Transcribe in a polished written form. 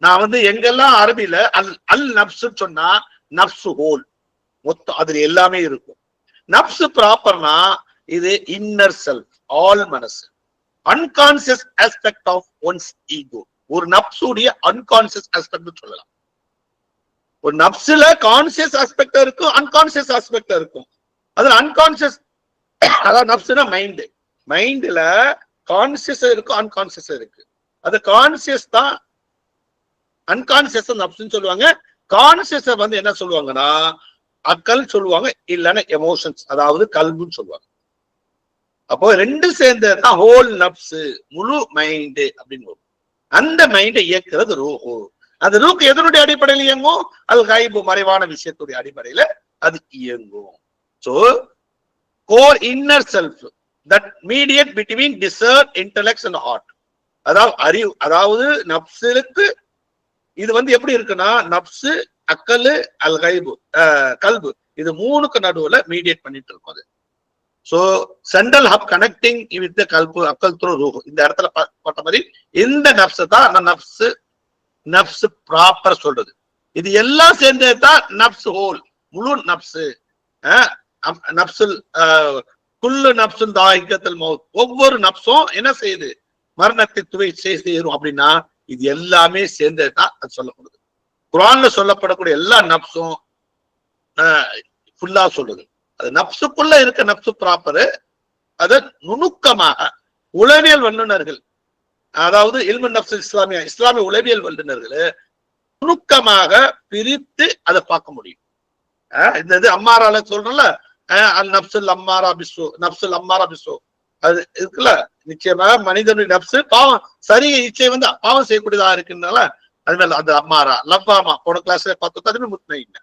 நான் எங்கெல்லாம் அரபில அல் அல் நப்சு சொன்னா நப்சு ஹோல் மொத்தம் அதுல எல்லாமே இருக்கும். நப்சு ப்ராப்பர்னா இது இன்னர் செல்ஃப், ஆல் மனசு, unconscious aspect of one's ego. ஒரு நப்சுடைய அன்கான்சியஸ் ஆஸ்பெக்ட் சொல்லலாம். ஒரு நப்சுல கான்சியஸ் ஆஸ்பெக்ட் இருக்கும், அன்கான்சியஸ் ஆஸ்பெக்ட் இருக்கும். அதுல அன்கான்சியஸ் அதாவது நப்சுனா மைண்ட், மைண்ட்ல கான்சியஸ் இருக்கும், அன்கான்சியஸ் இருக்கு. அது கான்சியஸ் தான் அன்கான்சியஸ் நப்சுன்னு சொல்லுவாங்க. கான்சியஸ் என்ன சொல்லுவாங்கன்னா அக்கல் சொல்லுவாங்க, இல்லைன்னா எமோஷன்ஸ், அதாவது கல்புன்னு சொல்லுவாங்க. அப்போ ரெண்டு சேர்ந்ததுதான் ஹோல் நப்சு, முழு மைண்டு அப்படின்னு வரும். அந்த மைண்டை இயக்குறது ரூஹு. அந்த ரூக்கு எதனுடைய அடிப்படையில் இயங்கும்? அல் கைபு, மறைவான விஷயத்துடைய அடிப்படையில அது இயங்கும். So core inner self that mediate between desire intellect and heart. அதாவது அறிவு, அதாவது நப்சுக்கு இது எப்படி இருக்குன்னா நப்சு, அக்கல், அல் கைபு, கல்பு, இது மூணுக்கு நடுவுல மீடியேட் பண்ணிட்டு இருக்கும் அது. So central hub connecting with கல்பு அக்கல் த்ரூ ரூஹ். இந்த இடத்துல பார்த்த மாதிரி இந்த நப்சு தான் நப்சு, நப்சு ப்ராப்பர் சொல்றது. இது எல்லாம் சேர்ந்தது தான் நப்சு ஹோல், முழு நப்சு. நப்சுல் குல்லு நப்சுல் தாயிகத்துல் மௌத். ஒவ்வொரு நப்சும் என்ன செய்யுது? மரணத்தை துவை செய்யும். அப்படின்னா இது எல்லாமே சேர்ந்தது தான் அது சொல்லப்படுது. குர்ஆன்ல சொல்லப்படக்கூடிய எல்லா நப்சும் ஃபுல்லா சொல்லுது. அது நப்சுக்குள்ள இருக்க நப்சு ப்ராப்பரு. அது நுணுக்கமாக உளவியல் வல்லுநர்கள், அதாவது இல்மு நப்சு இஸ்லாமிய உளவியல் வல்லுநர்கள் நுணுக்கமாக பிரித்து அதை பார்க்க முடியும். இந்த இது அம்மாரால சொல்றல, அல் நப்சுல் அம்மாரா பிஸ்ஸு, நப்சுல் அம்மாரா பிஸ்ஸு, அது இருக்குல்ல. நிச்சயமாக மனிதனுடைய நப்சு பாவம், சரி இச்சை பாவம் செய்யக்கூடியதா இருக்குனால அது மேல அந்த அம்மாரா லவ்வாமா போன கிளாஸ்ல பார்த்தோம். அதுமே முத்மையின்னா